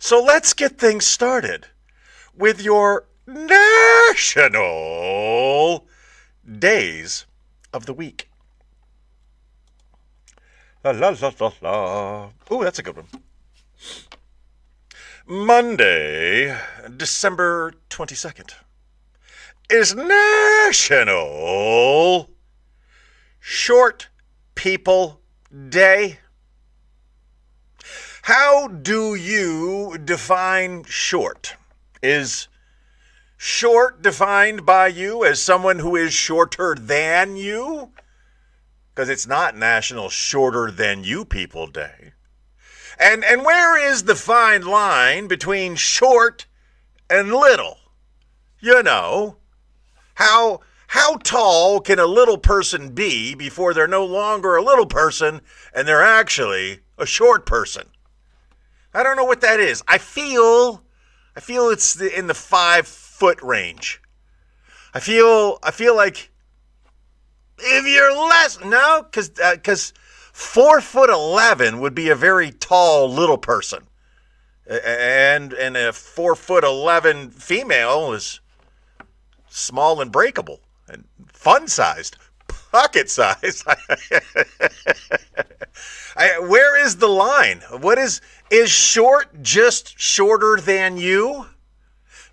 So let's get things started with your national days of the week. La la la la la. Ooh, that's a good one. Monday, December 22nd, is National Short People Day. How do you define short? Is short defined by you as someone who is shorter than you? Because it's not National Shorter Than You People Day. And where is the fine line between short and little? You know, how tall can a little person be before they're no longer a little person and they're actually a short person? I don't know what that is. I feel it's in the 5-foot range. I feel like if you're less, no, because 4'11" would be a very tall little person, and a 4'11" female is small and breakable and fun-sized, pocket-sized. Where is the line? What is short just shorter than you?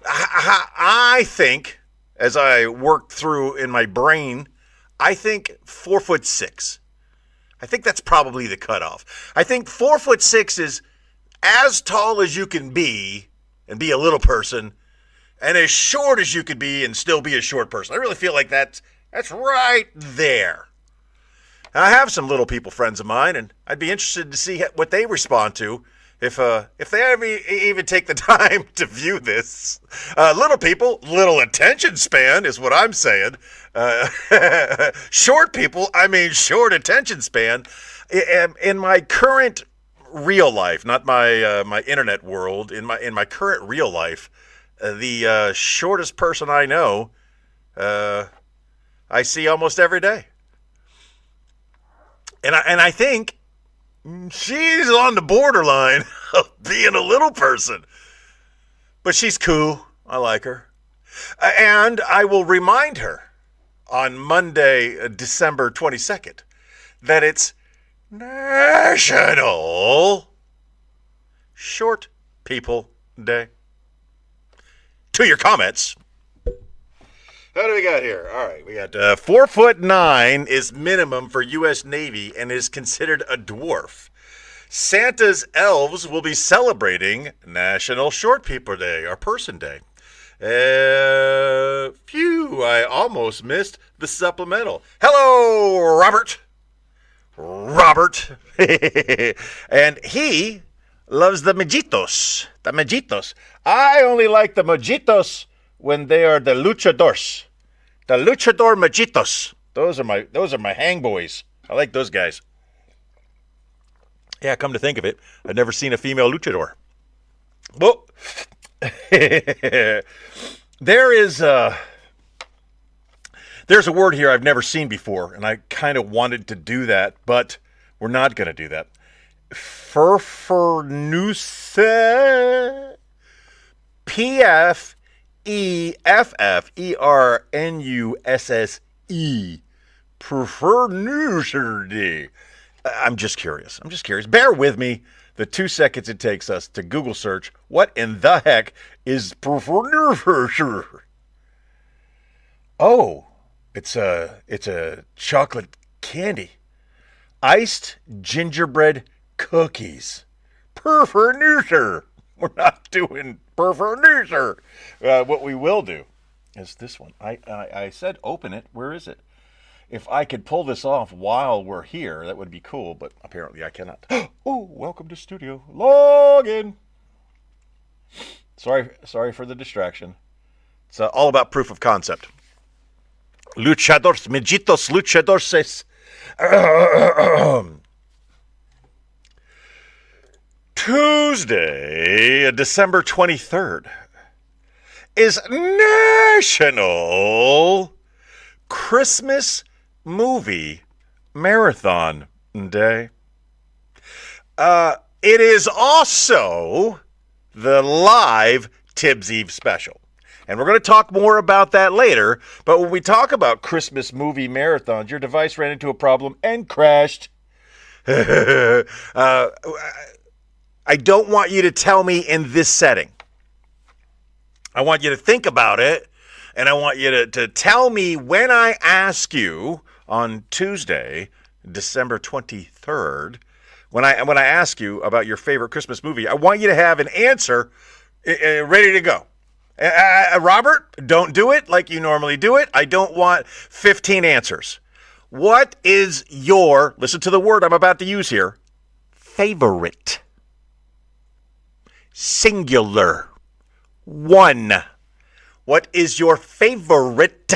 I think, as I work through in my brain, I think 4'6". I think that's probably the cutoff. I think 4'6" is as tall as you can be and be a little person, and as short as you could be and still be a short person. I really feel like that's right there. And I have some little people friends of mine, and I'd be interested to see what they respond to if they ever even take the time to view this. Little people, little attention span is what I'm saying. Short people, I mean short attention span. In my current real life, not my internet world, in my current real life, the shortest person I know, I see almost every day. And I think she's on the borderline of being a little person. But she's cool. I like her. And I will remind her on Monday, December 22nd, that it's National Short People Day. To your comments. What do we got here? All right, we got 4'9" is minimum for U.S. Navy and is considered a dwarf. Santa's elves will be celebrating National Short People Day, or Person Day. Phew, I almost missed the supplemental. Hello, Robert. And he loves the mojitos. The mojitos. I only like the mojitos when they are the luchadors. The luchador mojitos. Those are my hang boys. I like those guys. Yeah, come to think of it, I've never seen a female luchador. Well, there's a word here I've never seen before, and I kind of wanted to do that, but we're not going to do that. Pfeffernusse. Pfeffernusse. Pfeffernusse. I'm just curious. Bear with me the 2 seconds it takes us to Google search what in the heck is Pfeffernusse. Oh, it's a chocolate candy. Iced gingerbread cookies. Pfeffernusse. We're not doing Pfeffernusse. What we will do is this one. I said open it. Where is it? If I could pull this off while we're here, that would be cool, but apparently I cannot. Oh, welcome to studio. Log in. Sorry for the distraction. It's all about proof of concept. Luchadores, mijitos, luchadores. Tuesday, December 23rd, is National Christmas Movie Marathon Day. It is also the live Tibbs Eve special. And we're going to talk more about that later. But when we talk about Christmas movie marathons, your device ran into a problem and crashed. I don't want you to tell me in this setting. I want you to think about it, and I want you to tell me when I ask you on Tuesday, December 23rd, when I ask you about your favorite Christmas movie, I want you to have an answer ready to go. Robert, don't do it like you normally do it. I don't want 15 answers. What is your, listen to the word I'm about to use here, favorite? Singular. One. What is your favorite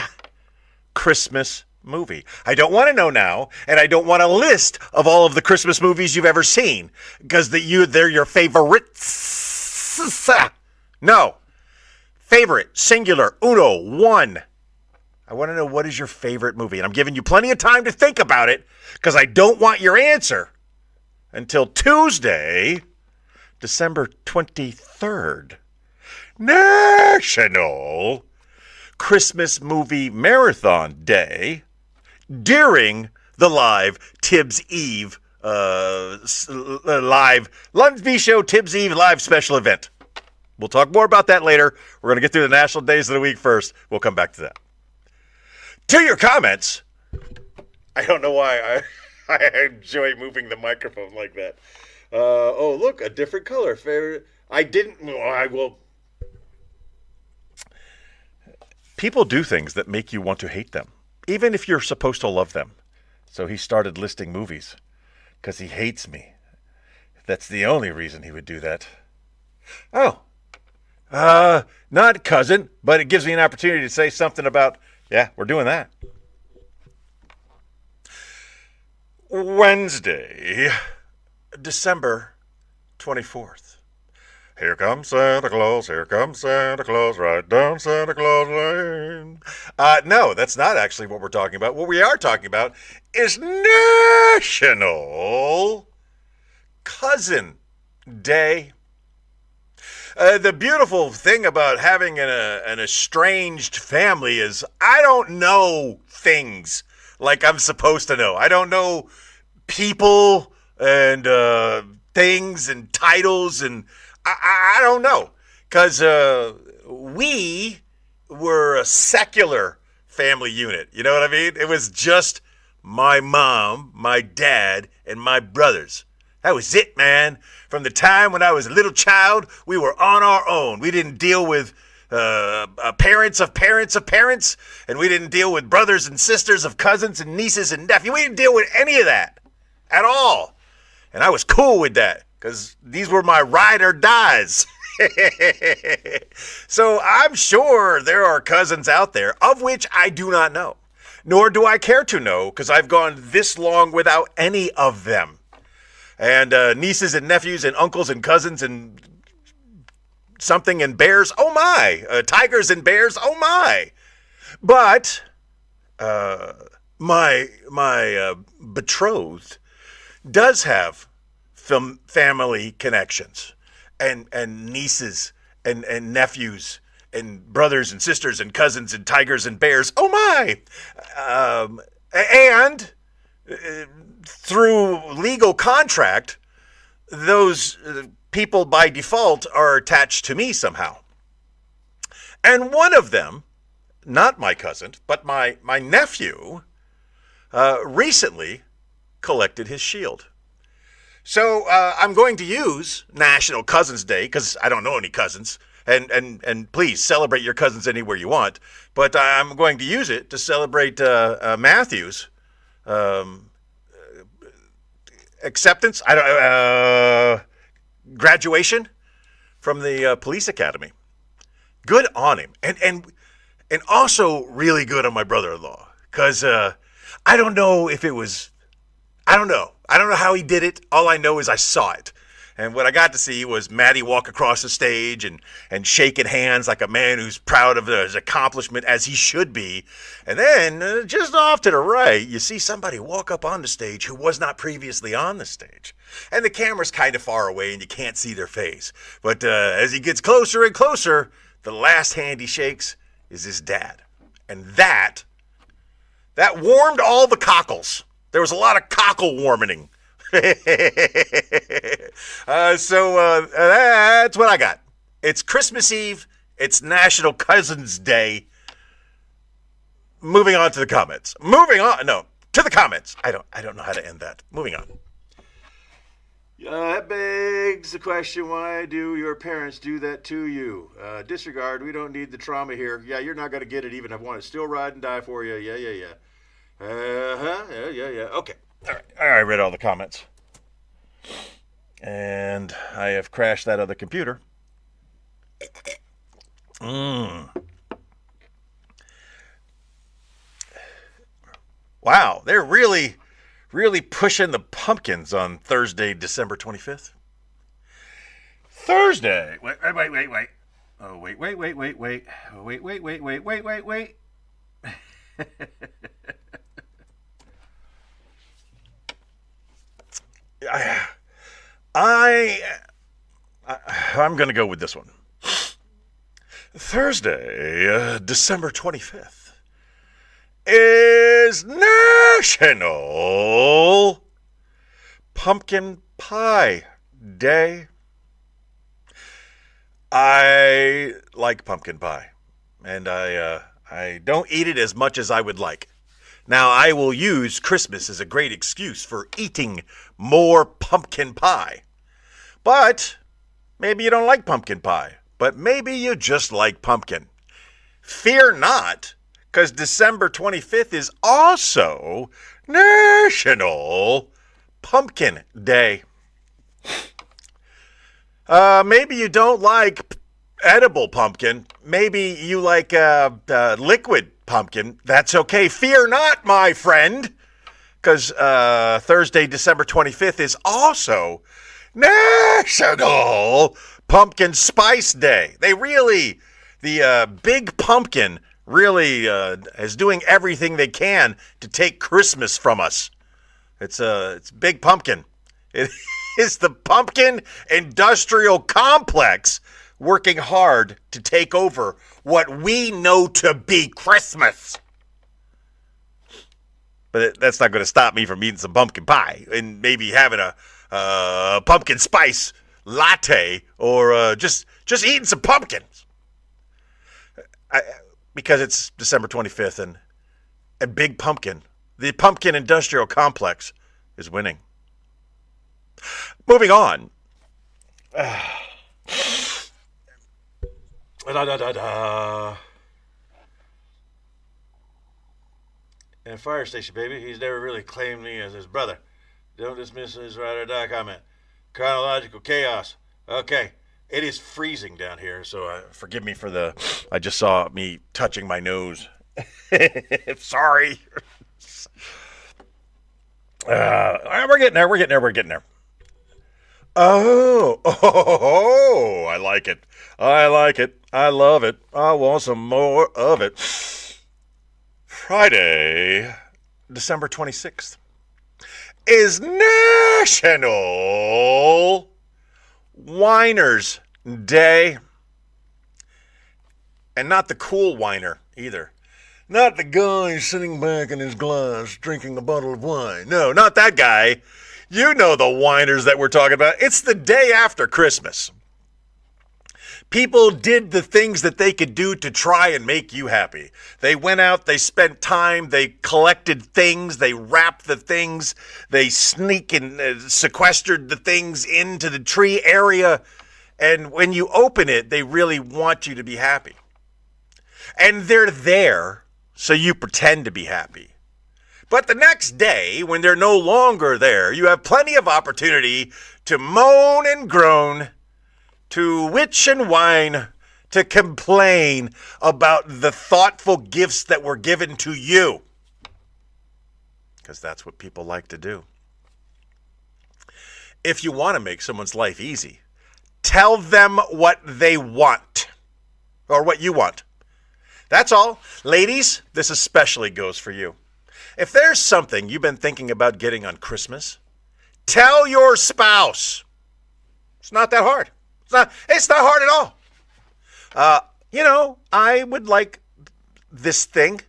Christmas movie? I don't want to know now, and I don't want a list of all of the Christmas movies you've ever seen, because they're your favorites. No. Favorite, singular, uno, one. I want to know what is your favorite movie, and I'm giving you plenty of time to think about it, because I don't want your answer until Tuesday, December 23rd. National Christmas Movie Marathon Day during the live Tibbs Eve live Lunsby Show Tibbs Eve live special event. We'll talk more about that later. We're going to get through the national days of the week first. We'll come back to that. To your comments. I don't know why I enjoy moving the microphone like that. Oh, look, a different color. I will. People do things that make you want to hate them, even if you're supposed to love them. So he started listing movies because he hates me. That's the only reason he would do that. Oh. Not cousin, but it gives me an opportunity to say something about, yeah, we're doing that. Wednesday, December 24th. Here comes Santa Claus, right down Santa Claus Lane. No, that's not actually what we're talking about. What we are talking about is National Cousin Day. The beautiful thing about having an estranged family is I don't know things like I'm supposed to know. I don't know people and things and titles, and I don't know. Because we were a secular family unit. You know what I mean? It was just my mom, my dad, and my brothers. That was it, man. From the time when I was a little child, we were on our own. We didn't deal with parents of parents of parents, and we didn't deal with brothers and sisters of cousins and nieces and nephews. We didn't deal with any of that at all. And I was cool with that because these were my ride or dies. So I'm sure there are cousins out there of which I do not know, nor do I care to know because I've gone this long without any of them. And nieces and nephews and uncles and cousins and something and bears, oh my. Tigers and bears, oh my. But my betrothed does have family connections and nieces and nephews and brothers and sisters and cousins and tigers and bears, oh my. And through legal contract, those people by default are attached to me somehow. And one of them, not my cousin, but my nephew, recently collected his shield. So I'm going to use National Cousins Day, because I don't know any cousins, and please celebrate your cousins anywhere you want, but I'm going to use it to celebrate Matthew's acceptance, graduation from the police academy. Good on him, and also really good on my brother-in-law, because I don't know if it was, I don't know how he did it. All I know is I saw it, And what I got to see was Maddie walk across the stage and shaking hands like a man who's proud of his accomplishment, as he should be. And then, just off to the right, you see somebody walk up on the stage who was not previously on the stage. And the camera's kind of far away and you can't see their face. But as he gets closer and closer, the last hand he shakes is his dad. And that warmed all the cockles. There was a lot of cockle warming. So that's what I got. It's Christmas Eve. It's National Cousins Day. Moving on to the comments. To the comments. I don't know how to end that. Moving on. That begs the question, why do your parents do that to you? Disregard, we don't need the trauma here. Yeah, you're not going to get it even if I want to still ride and die for you. Yeah. Yeah. Okay. All right. I read all the comments. And I have crashed that other computer. Wow, they're really pushing the pumpkins on Thursday, December 25th. Thursday. Wait. Oh, wait. Wait. I'm going to go with this one. Thursday, December 25th is National Pumpkin Pie Day. I like pumpkin pie, and I don't eat it as much as I would like. Now, I will use Christmas as a great excuse for eating more pumpkin pie. But maybe you don't like pumpkin pie, but maybe you just like pumpkin. Fear not, because December 25th is also National Pumpkin Day. Maybe you don't like edible pumpkin. Maybe you like liquid pumpkin. That's okay. Fear not, my friend, because Thursday, December 25th is also National Pumpkin Spice Day. The big pumpkin really is doing everything they can to take Christmas from us. It's big pumpkin. It is the pumpkin industrial complex working hard to take over what we know to be Christmas. But that's not going to stop me from eating some pumpkin pie and maybe having a pumpkin spice latte or just eating some pumpkins. Because it's December 25th and big pumpkin, the pumpkin industrial complex, is winning. Moving on. And fire station, baby. He's never really claimed me as his brother. Don't dismiss his ride or die comment. Chronological chaos. Okay. It is freezing down here, so forgive me for I just saw me touching my nose. Sorry. We're getting there. Oh, I like it. I love it. I want some more of it. Friday, December 26th is National Winers Day. And not the cool whiner either. Not the guy sitting back in his glass drinking a bottle of wine. No, not that guy. You know the whiners that we're talking about. It's the day after Christmas. People did the things that they could do to try and make you happy. They went out, they spent time, they collected things, they wrapped the things, they sneak and sequestered the things into the tree area. And when you open it, they really want you to be happy. And they're there, so you pretend to be happy. But the next day, when they're no longer there, you have plenty of opportunity to moan and groan, to witch and whine, to complain about the thoughtful gifts that were given to you. Because that's what people like to do. if you want to make someone's life easy, tell them what they want or what you want. That's all. Ladies, this especially goes for you. If there's something you've been thinking about getting on Christmas, tell your spouse. It's not that hard. It's not hard at all. I would like this thing.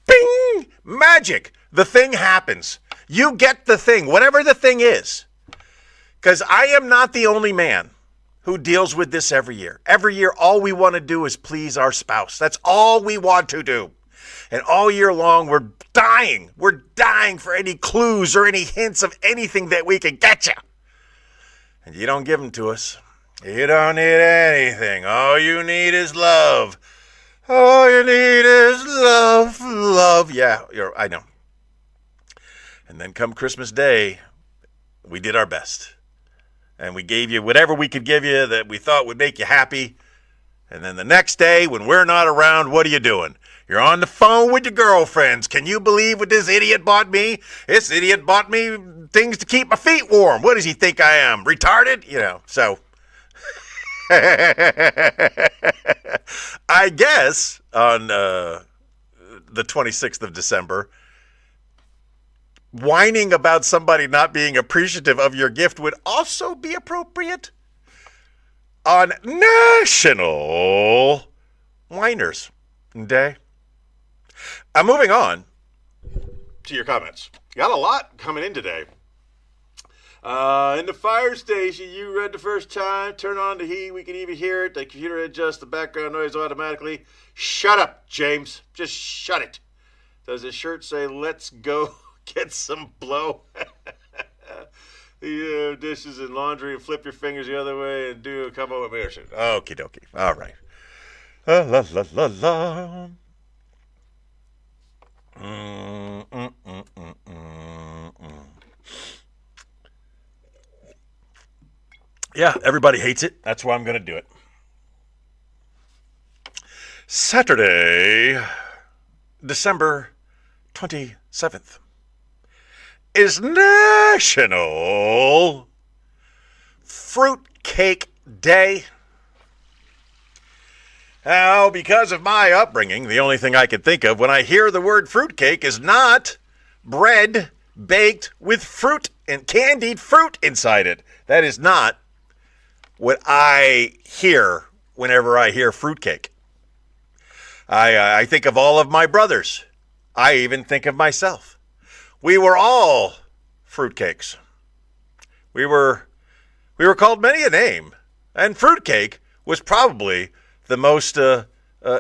Bing! Magic. The thing happens. You get the thing, whatever the thing is. Because I am not the only man who deals with this every year. Every year, all we want to do is please our spouse. That's all we want to do. And all year long, we're dying. We're dying for any clues or any hints of anything that we can get you. And you don't give them to us. You don't need anything. All you need is love. All you need is love, love. Yeah, I know. And then come Christmas Day, we did our best. And we gave you whatever we could give you that we thought would make you happy. And then the next day, when we're not around, what are you doing? You're on the phone with your girlfriends. Can you believe what this idiot bought me? This idiot bought me things to keep my feet warm. What does he think I am? Retarded? So... I guess on the 26th of December, whining about somebody not being appreciative of your gift would also be appropriate on National Whiners Day. I'm moving on to your comments. Got a lot coming in today. In the fire station, you read the first time, turn on the heat, we can even hear it. The computer adjusts the background noise automatically. Shut up, James. Just shut it. Does his shirt say, let's go get some blow? Dishes and laundry and flip your fingers the other way and do a combo with me. Okie dokie. All right. La la la la. Yeah, everybody hates it. That's why I'm going to do it. Saturday, December 27th is National Fruitcake Day. Now, because of my upbringing, the only thing I can think of when I hear the word fruitcake is not bread baked with fruit and candied fruit inside it. That is not what I hear whenever I hear fruitcake. I think of all of my brothers. I even think of myself. We were all fruitcakes. We were called many a name, and fruitcake was probably the most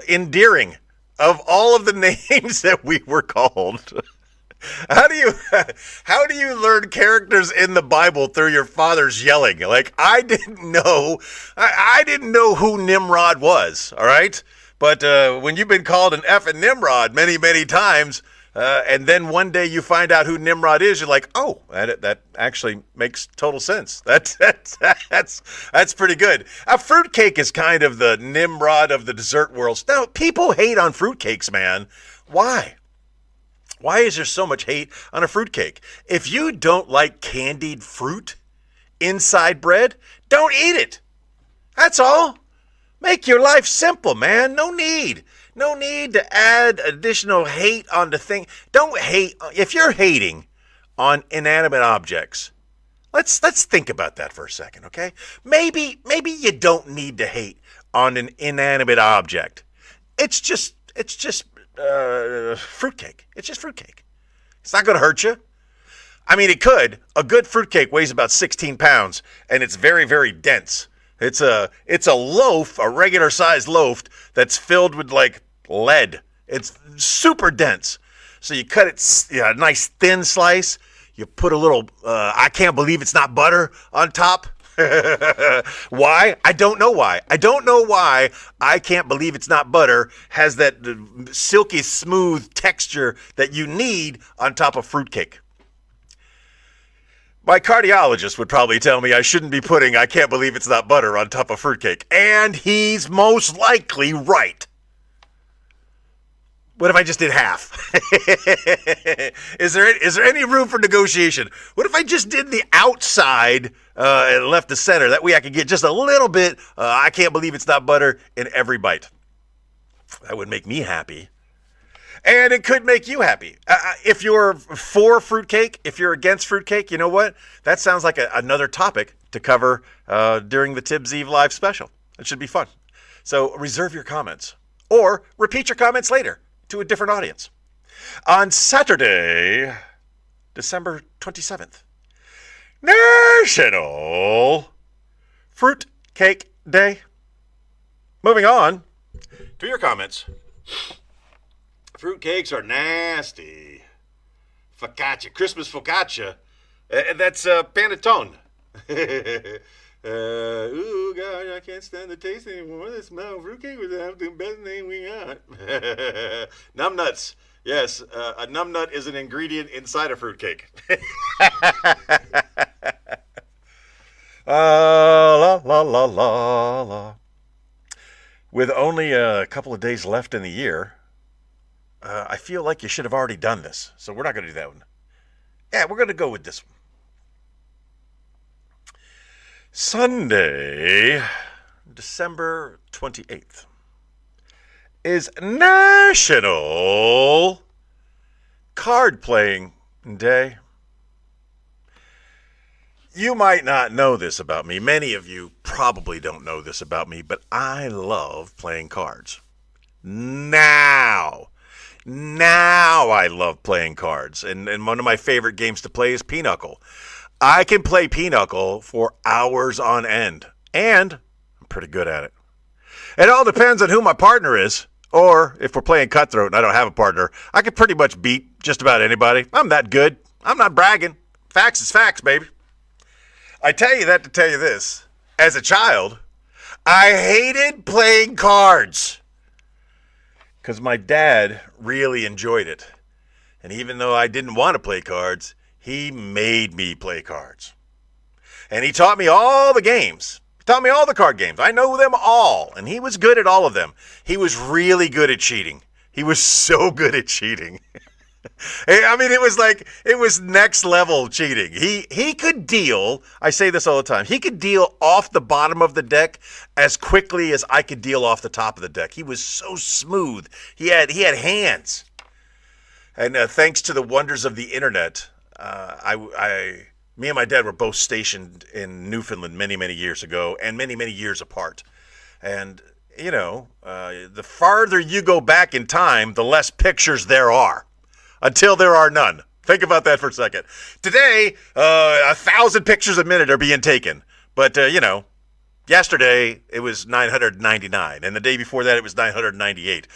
endearing of all of the names that we were called. How do you learn characters in the Bible through your father's yelling? Like, I didn't know who Nimrod was, all right? But when you've been called an effing Nimrod many, many times, and then one day you find out who Nimrod is, you're like, oh, that actually makes total sense. That's pretty good. A fruitcake is kind of the Nimrod of the dessert world. Now, people hate on fruitcakes, man. Why? Why is there so much hate on a fruitcake? If you don't like candied fruit inside bread, don't eat it. That's all. Make your life simple, man. No need to add additional hate on the thing. Don't hate. If you're hating on inanimate objects, let's think about that for a second, okay? Maybe you don't need to hate on an inanimate object. It's just fruitcake. It's just fruitcake. It's not going to hurt you. I mean, it could. A good fruitcake weighs about 16 pounds, and it's very, very dense. It's a loaf, a regular sized loaf that's filled with like lead. It's super dense. So you cut it, a nice thin slice. You put a little, I can't believe it's not butter on top. Why? I don't know why. I can't believe it's not butter has that silky smooth texture that you need on top of fruitcake. My cardiologist would probably tell me I shouldn't be putting I can't believe it's not butter on top of fruitcake. And he's most likely right. What if I just did half? Is there any room for negotiation? What if I just did the outside and left the center? That way I could get just a little bit, I can't believe it's not butter, in every bite. That would make me happy. And it could make you happy. If you're for fruitcake, if you're against fruitcake, you know what? That sounds like another topic to cover during the Tibbs Eve live special. It should be fun. So reserve your comments or repeat your comments later to a different audience. On Saturday, December 27th, National Fruit Cake Day. Moving on to your comments. Fruit cakes are nasty. Focaccia, Christmas focaccia. That's panettone. Ooh, gosh, I can't stand the taste anymore. The smell of fruitcake was the best thing we got. Numbnuts. Yes, a numbnut is an ingredient inside a fruitcake. La, la, la, la, la. With only a couple of days left in the year, I feel like you should have already done this. So we're not going to do that one. Yeah, we're going to go with this one. Sunday, December 28th, is National Card Playing Day. You might not know this about me. Many of you probably don't know this about me, but I love playing cards. Now I love playing cards. And one of my favorite games to play is Pinochle. I can play Pinochle for hours on end, and I'm pretty good at it. It all depends on who my partner is, or if we're playing Cutthroat and I don't have a partner, I can pretty much beat just about anybody. I'm that good. I'm not bragging. Facts is facts, baby. I tell you that to tell you this. As a child, I hated playing cards because my dad really enjoyed it. And even though I didn't want to play cards, he made me play cards. And he taught me all the games. He taught me all the card games. I know them all. And he was good at all of them. He was really good at cheating. He was so good at cheating. I mean, it was next level cheating. He could deal, I say this all the time, he could deal off the bottom of the deck as quickly as I could deal off the top of the deck. He was so smooth. He had hands. And thanks to the wonders of the internet, me and my dad were both stationed in Newfoundland many, many years ago, and many, many years apart. And, you know, the farther you go back in time, the less pictures there are, until there are none. Think about that for a second. Today, 1,000 pictures a minute are being taken. But, you know, yesterday it was 999, and the day before that it was 998.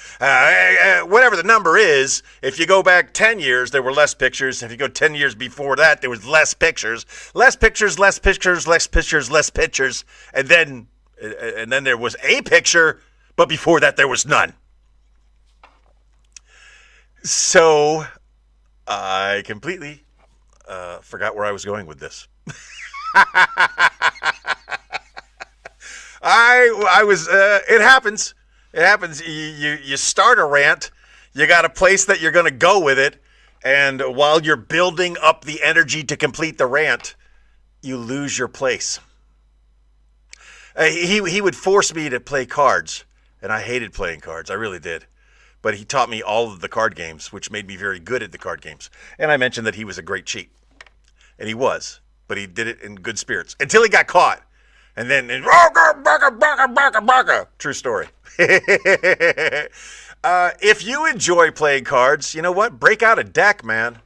Whatever the number is, if you go back 10 years, there were less pictures. If you go 10 years before that, there was less pictures. Less pictures, less pictures, less pictures, less pictures. And then there was a picture, but before that there was none. So I completely forgot where I was going with this. I was, it happens. It happens. You start a rant, you got a place that you're going to go with it, and while you're building up the energy to complete the rant, you lose your place. He would force me to play cards, and I hated playing cards. I really did. But he taught me all of the card games, which made me very good at the card games. And I mentioned that he was a great cheat. And he was. But he did it in good spirits. Until he got caught. And then, true story. If you enjoy playing cards, you know what? Break out a deck, man.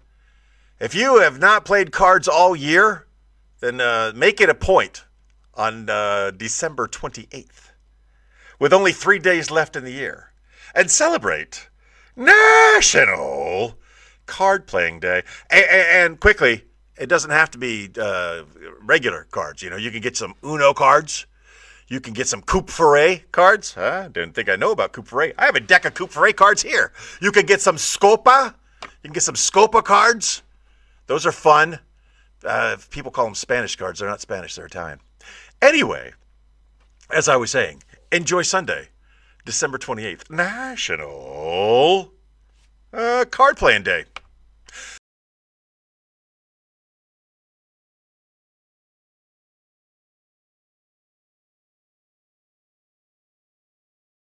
If you have not played cards all year, then make it a point on December 28th. With only 3 days left in the year. And celebrate National Card Playing Day. And quickly, it doesn't have to be regular cards. You know, you can get some Uno cards. You can get some Coupe Ferret cards. Didn't think I know about Coupe Ferret. I have a deck of Coupe Ferret cards here. You can get some Scopa. You can get some Scopa cards. Those are fun. People call them Spanish cards. They're not Spanish. They're Italian. Anyway, as I was saying, enjoy Sunday. December 28th, National card playing day.